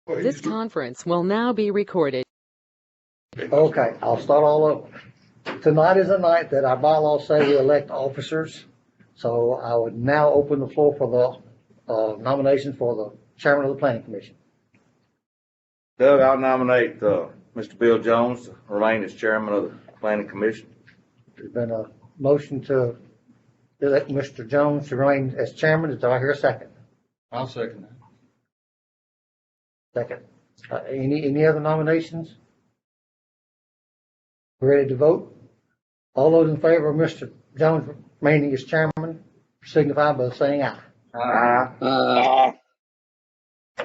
This conference will now be recorded. Okay, I'll start all over. Tonight is the night that our bylaws say we elect officers. So I would now open the floor for the nomination for the chairman of the planning commission. Doug, I'll nominate Mr. Bill Jones to remain as chairman of the planning commission. There's been a motion to elect Mr. Jones to remain as chairman. Do I hear a second? I'll second that. Second. Any other nominations? Ready to vote? All those in favor of Mr. Jones remaining as chairman signify by saying aye. Aye.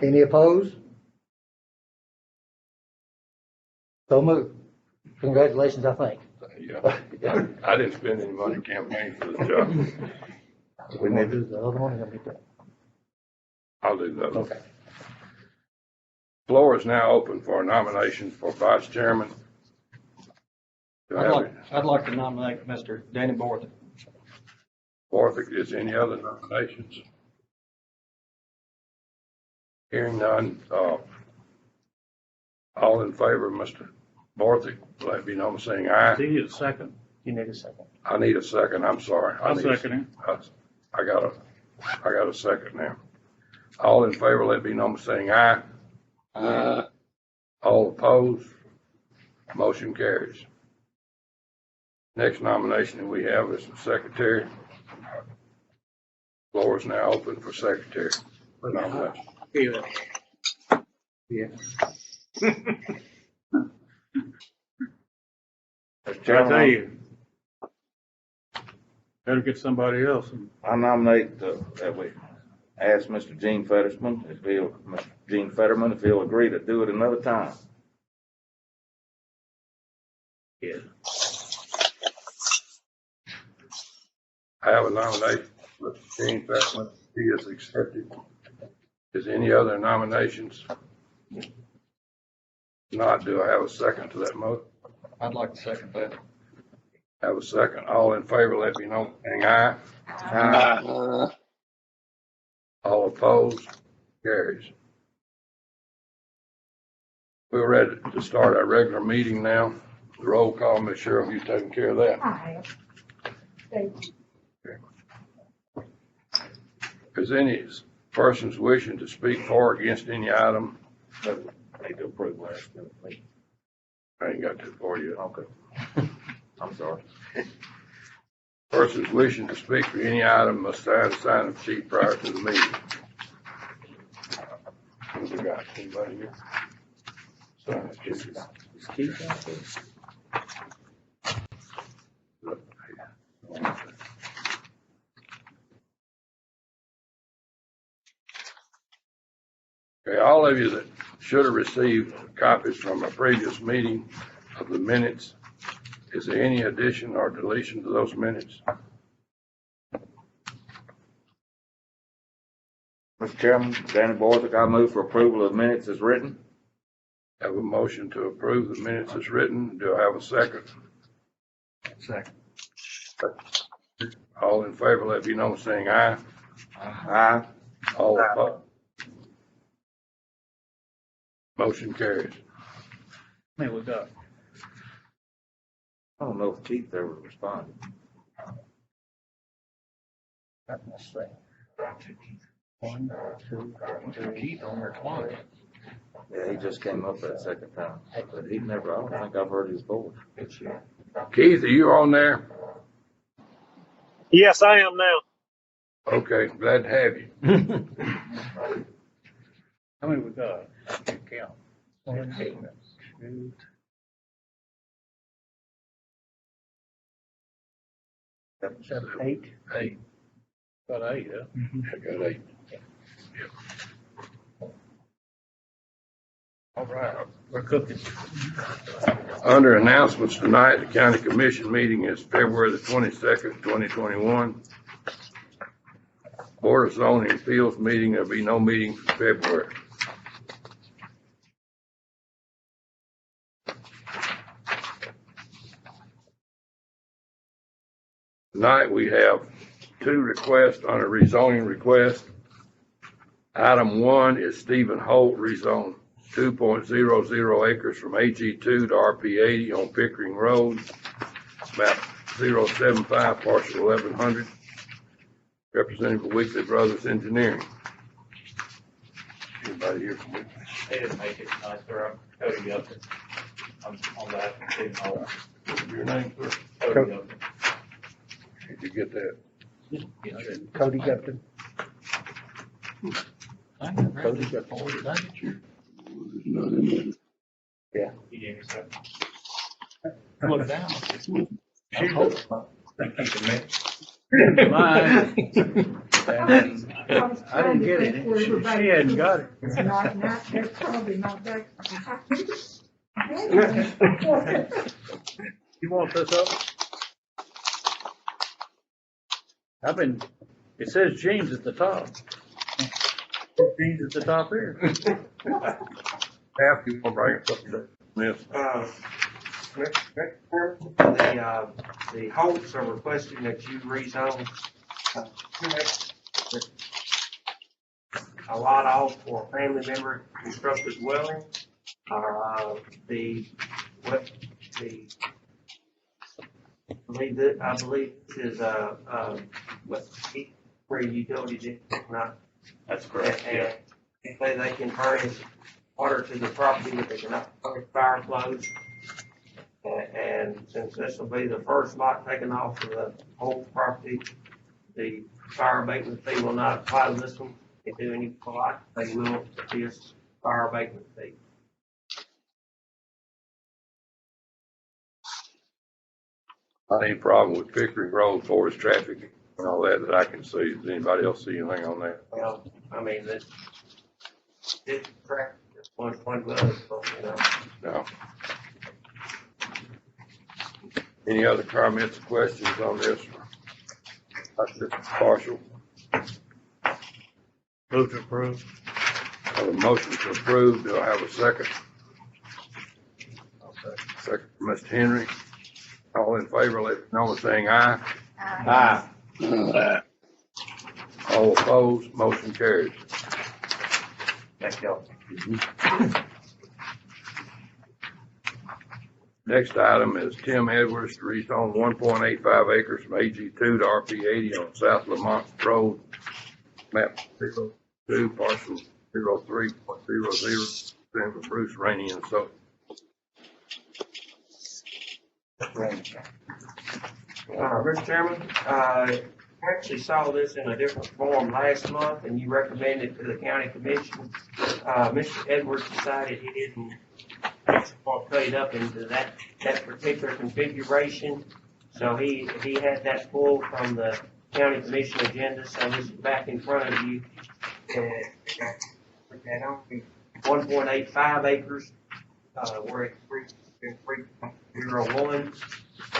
Any opposed? So moved. Congratulations, I think. Yeah. I didn't spend any money campaigning for the job. We may do the other one. I'll do that. Okay. Floor is now open for nominations for vice chairman. I'd like to nominate Mr. Danny Borthwick. Borthwick, is any other nominations? Hearing none, all in favor of Mr. Borthwick, let me know by saying aye. Do you need a second? You need a second. I need a second, I'm sorry. I'll second him. I got a second now. All in favor, let me know by saying aye. All opposed, motion carries. Next nomination that we have is the secretary. Floor is now open for secretary for nomination. Yeah. I tell you, better get somebody else. I nominate that we ask Mr. Gene Fetterman if he'll agree to do it another time. Yeah. I have a nomination, Mr. Gene Fetterman. He is accepted. Is any other nominations? Not, do I have a second to that motion? I'd like to second that. Have a second. All in favor, let me know by saying aye. Aye. All opposed, carries. We're ready to start our regular meeting now. The roll call, Ms. Cheryl, you taking care of that? I have. Thank you. Is any persons wishing to speak for or against any item? Need to approve last minute. I ain't got that for you. Okay. I'm sorry. Persons wishing to speak for any item must sign a sign-up sheet prior to the meeting. Have we got anybody here? Sign it, sheet. Is Keith out there? Okay, all of you that should have received copies from a previous meeting of the minutes, is there any addition or deletion to those minutes? Mr. Chairman, Danny Borthwick, I move for approval of minutes as written. Have a motion to approve the minutes as written. Do I have a second? Second. All in favor, let me know by saying aye. Aye. All opposed. Motion carries. Man, we got. I don't know if Keith ever responded. Let's see. 1, 2, 3. Keith on there twice. Yeah, he just came up that second time, but I don't think I've heard his voice. Keith, are you on there? Yes, I am now. Okay, glad to have you. How many we got? Count. 1, 2. 7, 8. 8. Got 8, huh? I got 8. All right, we're cooking. Under announcements tonight, the county commission meeting is February the 22nd, 2021. Board of Zoning Appeals meeting, there'll be no meeting for February. Tonight we have 2 requests on a rezoning request. Item 1 is Stephen Holt rezone 2.00 acres from AG2 to RP80 on Pickering Road, map 075, parcel 1100. Representative of Weekly Brothers Engineering. Anybody here from Weekly? They didn't make it tonight, sir. I'm Cody Upton. I'm on that. Your name, sir? Cody Upton. Did you get that? Cody Gupton. Cody Gupton. He gave me some. Look down. I didn't get it. She hadn't got it. It's not, it's probably not that. You want this up? It says James at the top. James at the top here. Staff, you want to bring us up to date? Yes. The Holts are requesting that you rezone a lot off for a family member constructed dwelling. I believe this is where utilities is not. That's correct. And they can furnish water to the property, but they cannot furnish fire flows. And since this will be the first lot taken off of the whole property, the fire abatement fee will not apply to this one. If they do any lot, they will this fire abatement fee. Any problem with Pickering Road, forest traffic and all that I can see? Does anybody else see anything on that? Well, I mean, this track, one was, No. Any other comments or questions on this? That's just partial. Move to approve. I have a motion to approve. Do I have a second? Second from Mr. Henry. All in favor, let me know by saying aye. Aye. All opposed, motion carries. Thank y'all. Next item is Tim Edwards to rezone 1.85 acres from AG2 to RP80 on South Lamont Road, map 02, parcel 03.00, Senator Bruce Rainey and so. Mr. Chairman, I actually saw this in a different form last month, and you recommended to the county commission. Mr. Edwards decided he didn't want to cut it up into that particular configuration, so he had that pulled from the county commission agenda. So this is back in front of you. And 1.85 acres, where it's 3.01,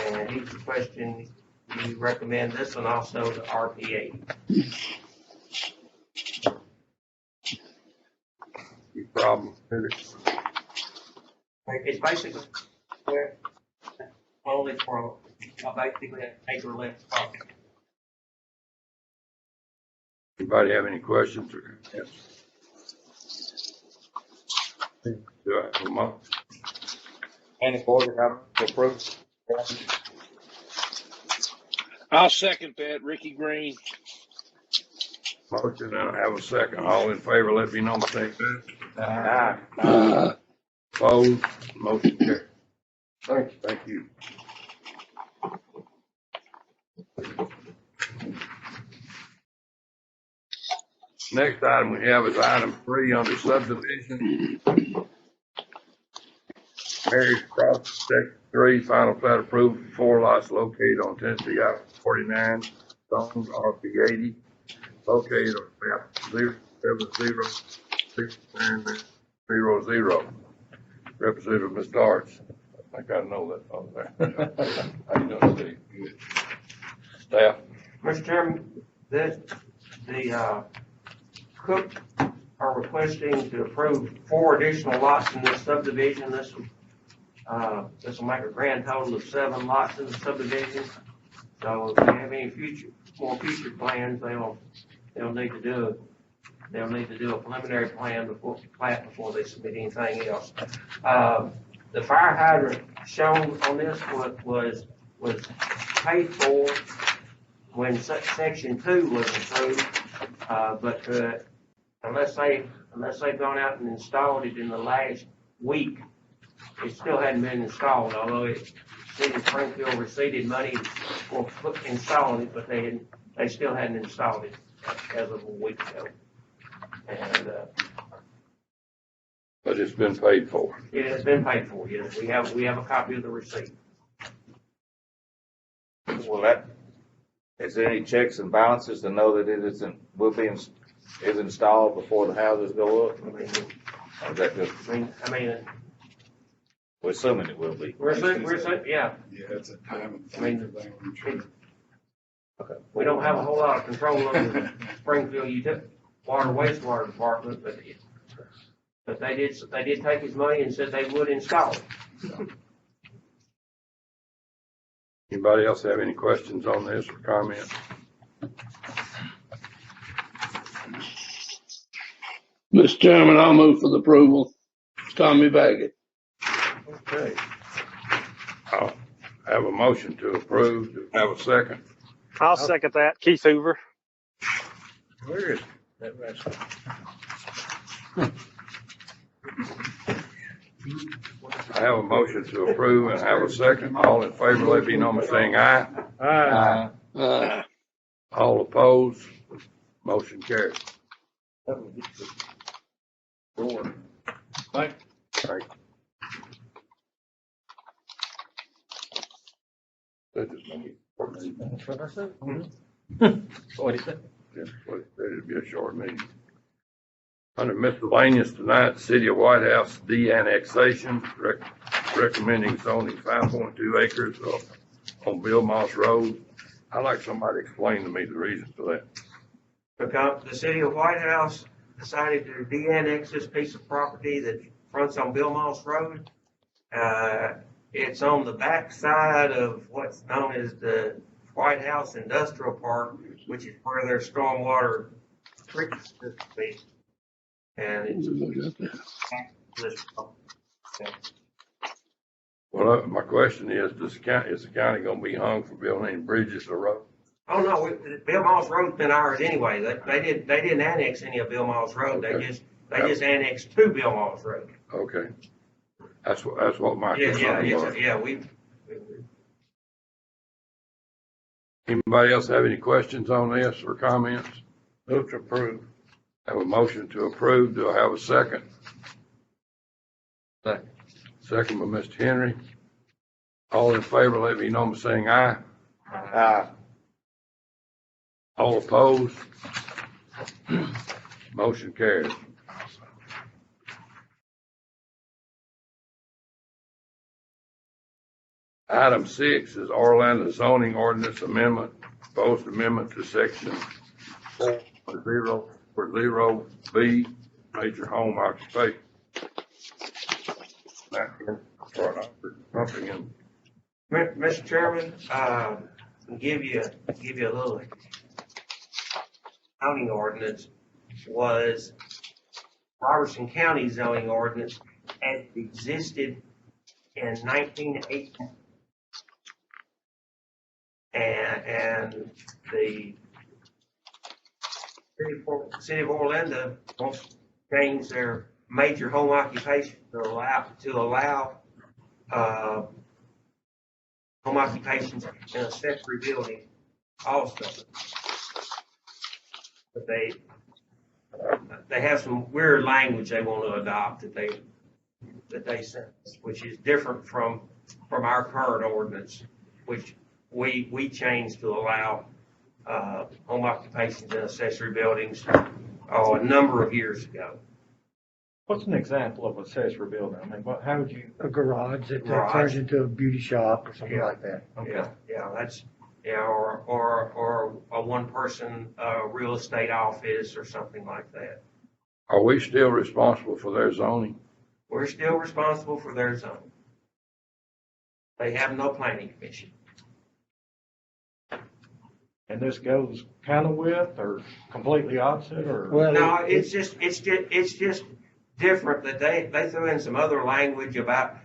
and he's requesting you recommend this one also to RPA. Any problem with it? It's basically only for basically an acre length property. Anybody have any questions or comments? Do I have a motion? Any board have to approve? I'll second that, Ricky Green. Motion, and I have a second. All in favor, let me know by saying aye. Aye. Opposed, motion carries. Thank you. Next item we have is item 3 under subdivision. Mary's Crossing, Section 3, final plat approval for 4 lots located on Tennessee Highway 49, zoned RP80, located on map 0706900. Representative Ms. Darts. I think I know that on there. How you doing, Steve? Good. Staff? Mr. Chairman, the Cook are requesting to approve 4 additional lots in this subdivision. This will make a grand total of 7 lots in the subdivision. So if you have any more future plans, they'll need to do they'll need to do a preliminary plan before they submit anything else. The fire hydrant shown on this was paid for when section 2 was approved, but unless they've gone out and installed it in the last week, it still hadn't been installed, although City of Springfield received money for installing it, but they still hadn't installed it as of a week ago. And, But it's been paid for. it has been paid for, yes. We have a copy of the receipt. Well, is there any checks and balances to know that it is installed before the houses go up? Or is that just, I mean, we're assuming it will be. yeah. Yeah, it's a time and I mean, thing. I'm sure. We don't have a whole lot of control over the Springfield Water Wastewater Department, but they did take his money and said they would install it. Anybody else have any questions on this or comments? Mr. Chairman, I'll move for the approval. Tommy Baggett. Okay. I'll have a motion to approve. Do I have a second? I'll second that. Keith Hoover. Where is that rascal? I have a motion to approve and have a second. All in favor, let it be known by saying aye. Aye. All opposed, motion carries. Thank Right. That is maybe- That's what I said. What he said. It'd be a short meeting. Under miscellaneous tonight, City of White House de-annexation, recommending zoning 5.2 acres on Bill Moss Road. I'd like somebody to explain to me the reason for that. Because the City of White House decided to de-annex this piece of property that fronts on Bill Moss Road. It's on the back side of what's known as the White House Industrial Park, which is where their stormwater treatment system is. And it's Well, my question is the county gonna be hung for building any bridges or roads? oh no, Bill Moss Road's been ours anyway. They didn't annex any of Bill Moss Road. They Okay. just annexed to Bill Moss Road. Okay. That's what my Yeah, concern was. we Anybody else have any questions on this or comments? Move to approve. Have a motion to approve. Do I have a second? Second. Second by Mr. Henry. All in favor, let me know by saying aye. All opposed? Motion carries. Item 6 is Orlando zoning ordinance amendment, proposed amendment to section 4.0.0B, major home occupation. Something in Mr. Chairman, give you a little zoning ordinance was Robertson County zoning ordinance as it existed in 1980. And the city of Orlando wants to change their major home occupation to allow home occupations in accessory building also. But they have some weird language they want to adopt that they sent us, which is different from our current ordinance, which we changed to allow home occupations in accessory buildings a number of years ago. What's an example of accessory building? I mean, how would you? A garage that Garage. turns into a beauty shop or something like that. Or a one-person real estate office or something like that. Are we still responsible for their zoning? We're still responsible for their zone. They have no planning commission. And this goes kind of with, or completely opposite, or? Well, No, it's just different that they threw in some other language about,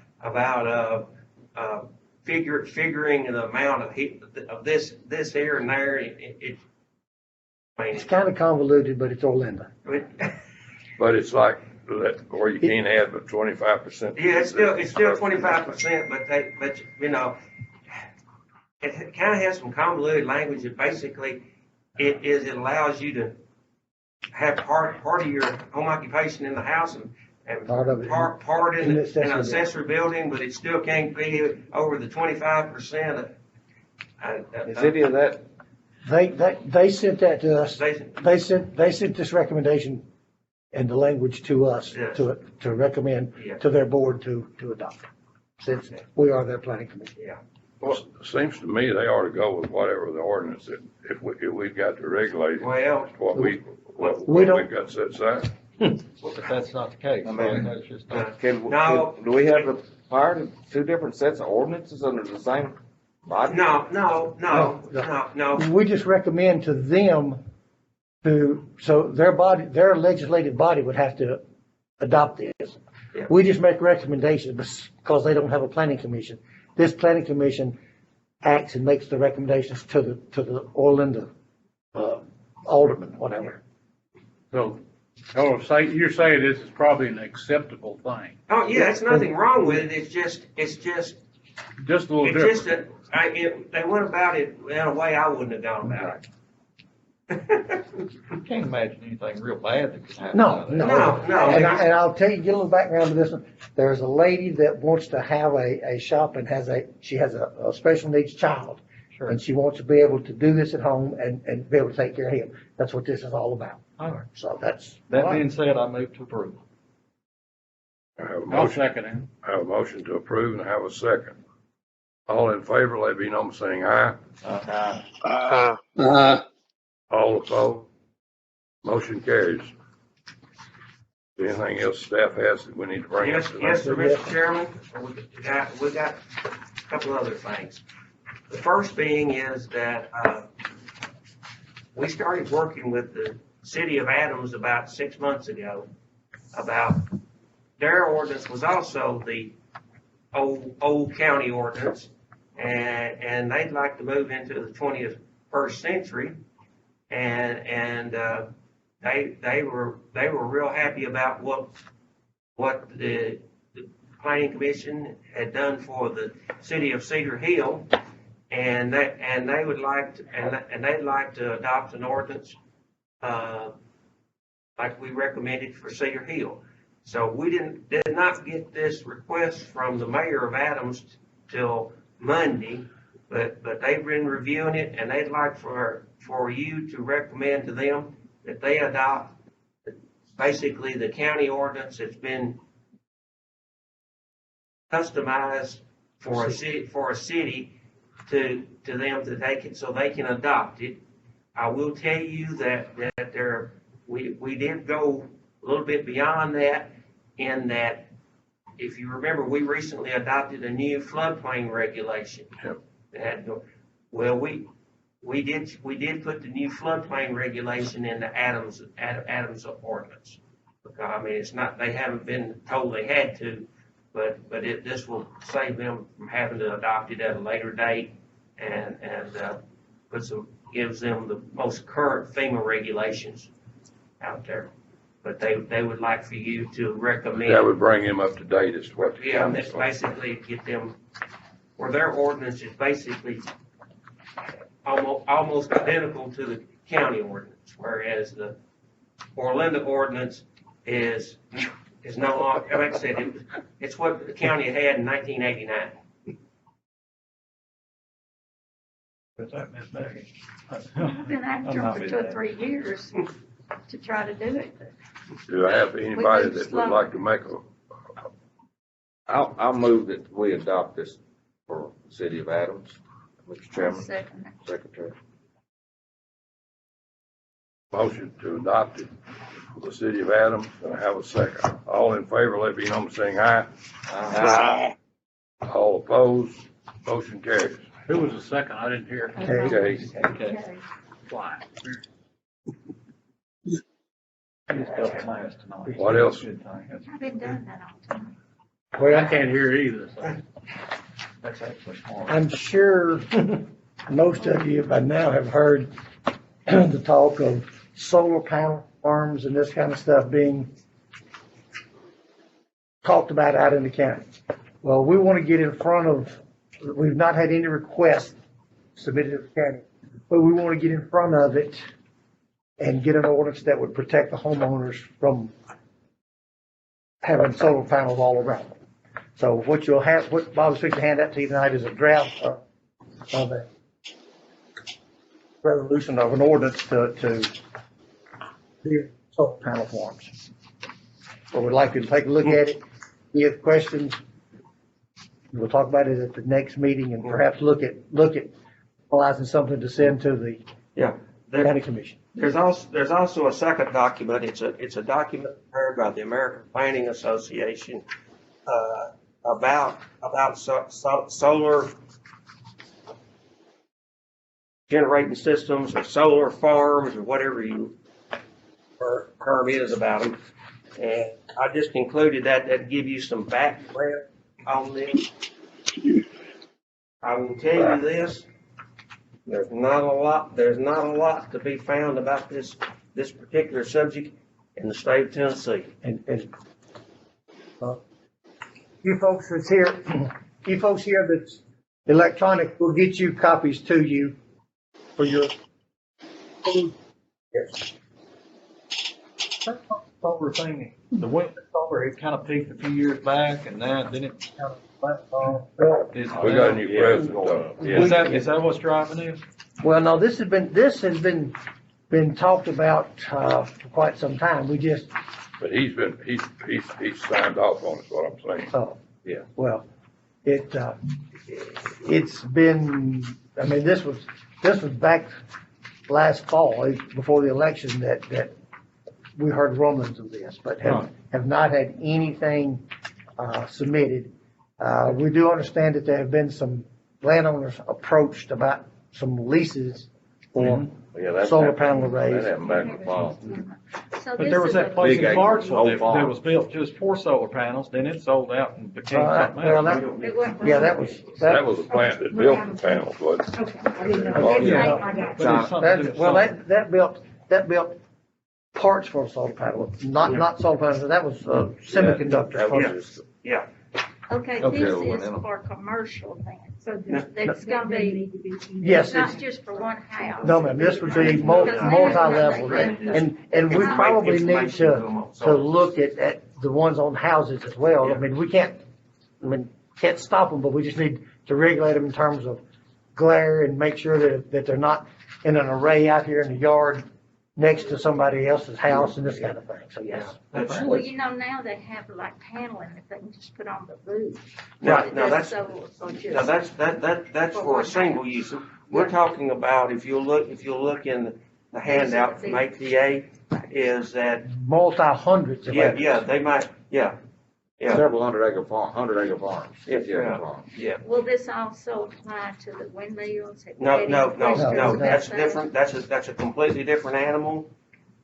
figuring the amount of heat, of this here and there. I mean, it's kind of convoluted, but it's Orlando. But it's like, that, or you can't have but 25%. Yeah, it's still 25%, but you know, it kind of has some convoluted language that basically it allows you to have part of your home occupation in the house and Part of it part in in the an accessory accessory building, but it still can't be over the 25%. Is any of that, They sent that to us. They- They sent this recommendation and the language to us Yes. to recommend Yeah. to their board to adopt. Since we are their planning commission. Yeah. Well, it seems to me they ought to go with whatever the ordinance that, if we've got to regulate it, Well, what we we've don't- got set aside. But that's not the case, I mean, right? That's just. No. do we have the power to two different sets of ordinances under the same body? no. We just recommend to them so their legislative body would have to adopt this. Yeah. We just make recommendations because they don't have a planning commission. This planning commission acts and makes the recommendations to the Orlando, alderman, whatever. So, you're saying this is probably an acceptable thing, Oh, yeah, there's nothing wrong with it. It's just just a little It's just different. that, they went about it in a way I wouldn't have gone about it. I can't imagine anything real bad that could happen. No, out of that. No. And I'll tell you, get a little background to this one. There's a lady that wants to have a shop and she has a special needs child. Sure. And she wants to be able to do this at home and be able to take care of him. That's what this is all about. All right. So that's. That being said, I move to approve. I have a I'll motion, second it. I have a motion to approve and I have a second. All in favor, let it be known by saying aye. All opposed? Motion carries. Anything else staff has that we need to bring up Yes, tonight? yes, sir, Mr. Chairman. We got a couple other things. The first being is that, we started working with the city of Adams about 6 months ago about their ordinance was also the old county ordinance. And they'd like to move into the 21st century. And they were real happy about what the planning commission had done for the city of Cedar Hill, and they would like to, and they'd like to adopt an ordinance like we recommended for Cedar Hill. So we did not get this request from the mayor of Adams till Monday, but they've been reviewing it, and they'd like for you to recommend to them that they adopt basically the county ordinance that's been customized for a city to them to take it so they can adopt it. I will tell you that we did go a little bit beyond that, in that, if you remember, we recently adopted a new floodplain regulation. Yep. Well, we did put the new floodplain regulation in the Adams ordinance. I mean, it's not, they haven't been told they had to, but this will save them from having to adopt it at a later date, and gives them the most current FEMA regulations out there. But they would like for you to recommend. That would bring him up to date as to what the Yeah, county's that's like. basically get them, where their ordinance is basically almost identical to the county ordinance, whereas the Orlando ordinance is no longer, like I said, it's what the county had in 1989. But that Miss Maggie. I've been after I'm him for not 2 or with 3 years to try to do it. Do I have anybody moved that slow. would like to make I'll move that we adopt this for the city of Adams. Mr. Chairman, Second. Secretary. a motion to adopt it for the city of Adams? And I have a second. All in favor, let it be known by saying aye. All opposed? Motion carries. Who was the second? I didn't hear. Okay. Okay. Okay. fly. I just felt nice tonight. What else? I've been doing that all the time. Well, I can't hear either, so that's actually smart. I'm sure most of you by now have heard the talk of solar panel farms and this kind of stuff being talked about out in the county. Well, we want to get in front of, we've not had any requests submitted to the county, but we want to get in front of it and get an ordinance that would protect the homeowners from having solar panels all around them. So what you'll have, what Bob's fixing to hand out to you tonight is a draft of a resolution of an ordinance to do solar panel farms. So we'd like you to take a look at it. If you have questions, we'll talk about it at the next meeting and perhaps look at finalizing something to send to the Yeah. county commission. There's also a second document. It's a document prepared by the American Planning Association, about solar generating systems or solar farms or whatever you term is about them. And I just included that to give you some background on this. I will tell you this. There's not a lot to be found about this particular subject in the state of Tennessee. And you folks that's here, you folks here that's electronic, we'll get you copies to you for your. Yes. Solar thing, the wind solar, it kind of peaked a few years back and then it kind of flattened off. We got a new president though. Is that what's driving it? Well, no, this has been talked about, for quite some time. We just, But he's signed off on it, is what I'm saying. yeah, well, it's been, I mean, this was back last fall, before the election that we heard rumblings of this, but have not had anything, submitted. We do understand that there have been some landowners approached about some leases for solar panel arrays. That happened back in the fall. So But there was that place Big in acre, Clarksville whole that farm. was built just for solar panels, then it sold out and became something Well, else. that was. That was the plant that built the panels, wasn't it? But it's something to do with something. That built parts for a solar panel, not solar panels, that was semiconductors. That was just, Yeah. Okay, Okay, this well, is then- for commercial then. So Yeah. it's gonna be, Yes, it's not it's, just for one house. no, ma'am, this would be multi-level, and we probably need to look at the ones on houses as well. I mean, can't stop them, but we just need to regulate them in terms of glare and make sure that they're not in an array out here in the yard next to somebody else's house and this kind of thing, so yes. Well, you know, now they have like paneling that they can just put on the roof. Now, that's For for a one single use. We're talking about, if you look in the handout from APA, is that, Multi-hundreds of acres. they might, yeah. several hundred acre farms. Yeah. Will this also apply to the windmills? No, that's different, that's a completely different animal.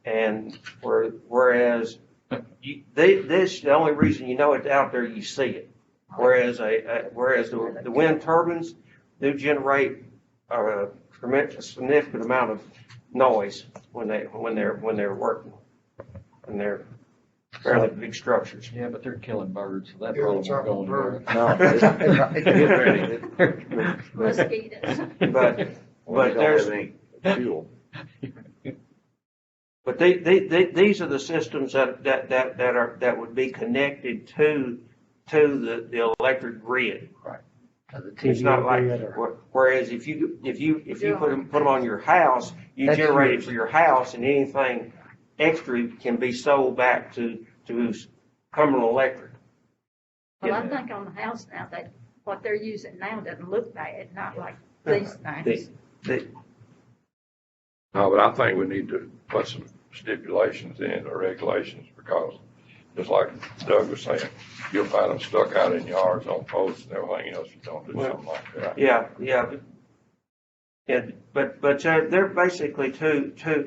And whereas, the only reason you know it's out there, you see it. Whereas the wind turbines do generate a significant amount of noise when they're working. And they're fairly big structures. Yeah, but they're killing birds, so that probably won't go anywhere. No. Mosquitoes. But there's, Fuel. but these are the systems that would be connected to the electric grid. It's not like, whereas if you put them on your house, you That's generate it yours. for your house, and anything extra can be sold back to Cumberland Electric. Well, I think on the house now, what they're using now doesn't look bad, not like these things. No, but I think we need to put some stipulations in or regulations, because just like Doug was saying, you'll find them stuck out in yards on posts and everything else if you don't do something like that. Yeah. but they're basically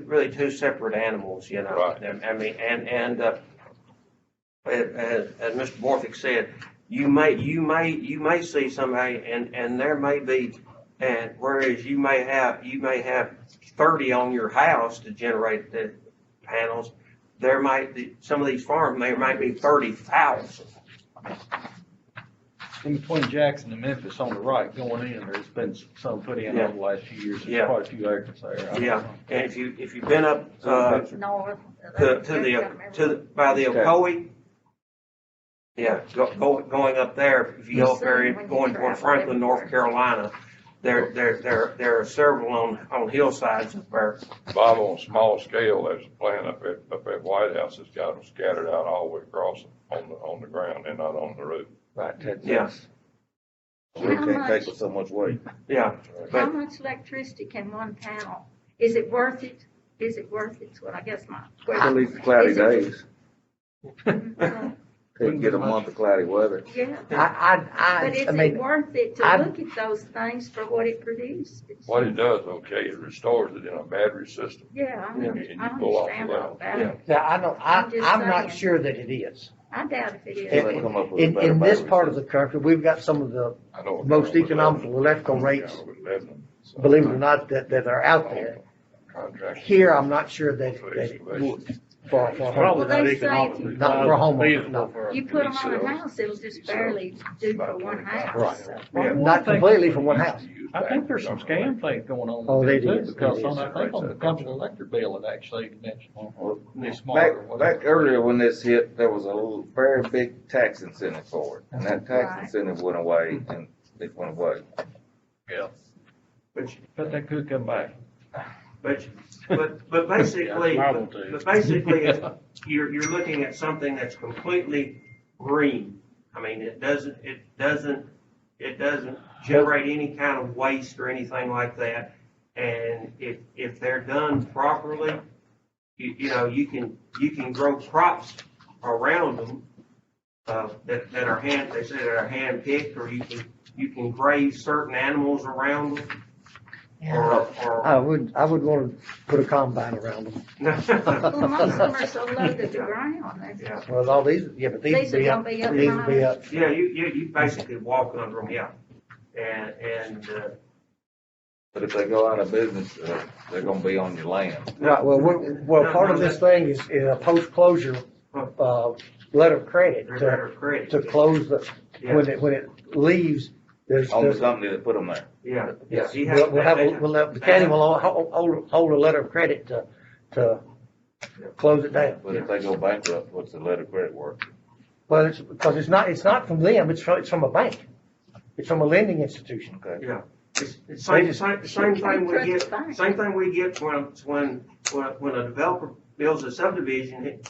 really two separate animals, you know. Right. I mean, as Mr. Borthwick said, you may see somebody and there may be, and whereas you may have 30 on your house to generate the panels, there might be, some of these farms, there might be 30,000. In between Jackson and Memphis on the right going in, there's been some put in over the last few years. Yeah. There's quite a few acres there. Yeah, and if you've been up, North. by the Ocoee, yeah, going up there, if you go up there, going toward Franklin, North Carolina, there are several on hillsides up there. Bob, on a small scale, there's a plan up at White House that's got them scattered out all the way across on the ground and not on the roof. Right, Yeah, We can't take it so much weight. yeah, How but, much electricity can one panel, is it worth it? Is it worth it? Well, I guess my At question. least cloudy Is it- days. Couldn't get a month of cloudy weather. Yeah, But but is I it mean, worth it to I- look at those things for what it produces? What it does, okay, it restores it in a battery system. Yeah, I Yeah. understand all that. Yeah. yeah, I know, I'm just I'm not saying. sure that it is. I doubt if it is. They come up with a In better this battery part of the system. country, we've got some of the I know. most economical electrical rates, believe it or not, that are out there. Contract. Here, I'm not sure that it would, for It's home. probably Well, not they say economically Not for a homeowner, feasible no. for a- You put them on a Resale. house, it'll just barely do for one house. Right. so. Well, Not completely from one house. I think there's some scam things going on. Oh, they with it, do. too, Because They do. on, I think on the company electric bill, it actually mentioned Well, it's smarter. Back earlier when this hit, there was a very big tax incentive for it, and that tax Right. incentive went away, and it went away. Yeah. but But that could come back. but basically, Marvel too. but basically, you're looking at something that's completely green. I mean, it doesn't generate any kind of waste or anything like that. And if they're done properly, you know, you can grow crops around them, that are they say that are hand picked, or you can graze certain animals around them. I would want to put a combine around them. Well, most of them are so low to the ground. Yeah. Well, all these, yeah, but these These would be are up, gonna be up these would be up. Yeah, you basically walk under them, yeah. And But if they go out of business, they're gonna be on your land. Right, well, part of this thing is a post-closure, letter of credit they're better credit. to close the, Yeah. when it leaves, On the company that put them there. Yeah, yes, you we'll have, the county will hold a letter of credit to close it down. But if they go bankrupt, what's the letter of credit worth? Well, because it's not from them, it's from a bank. It's from a lending institution. Okay. Yeah. It's same thing we get, Fine. same thing we get when a developer builds a subdivision,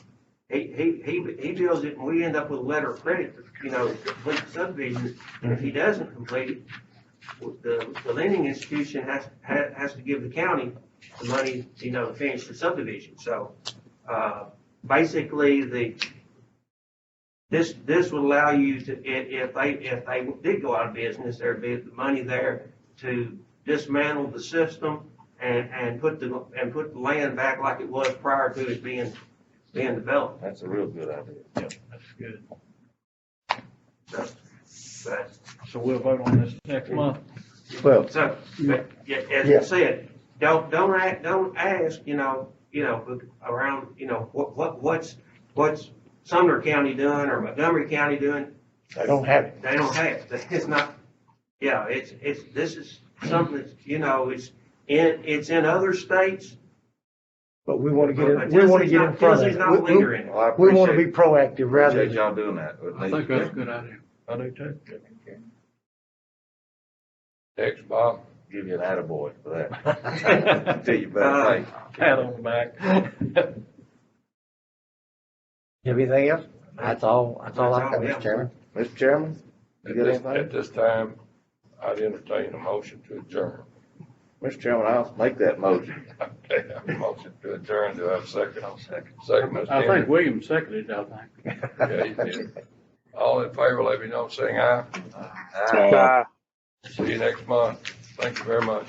he builds it and we end up with a letter of credit, you know, to complete the subdivision. And if he doesn't complete it, the lending institution has to give the county the money, you know, to finish the subdivision. So, basically this would allow you to, if they did go out of business, there'd be the money there to dismantle the system and put the land back like it was prior to it being developed. That's a real good idea. That's good. But, So we'll vote on this next month. Well, so, but, yeah, as Yeah. I said, don't ask, you know, around, you know, what's Sumner County doing or Montgomery County doing? they don't have it. They don't have it. It's not, yeah, this is something that's, you know, it's in other states. But we want to get But in, we want to get in front of Tennessee's it. not lingering. Well, I We want to be appreciate proactive rather appreciate than, y'all doing that. I think that's a good idea. I do too. Next, Bob. Give you an attaboy for that. Tell you better pay. Pat on the back. anything else? That's all I got, Mr. Chairman. Mr. Chairman, you got At anything? this time, I'd entertain a motion to adjourn. Mr. Chairman, I'll make that motion. Okay, I have a motion to adjourn. Do I have a second? Second, Mr. I Henry. think William seconded, I think. Yeah, he did. All in favor, let me know, saying aye. Aye. See you next month. Thank you very much.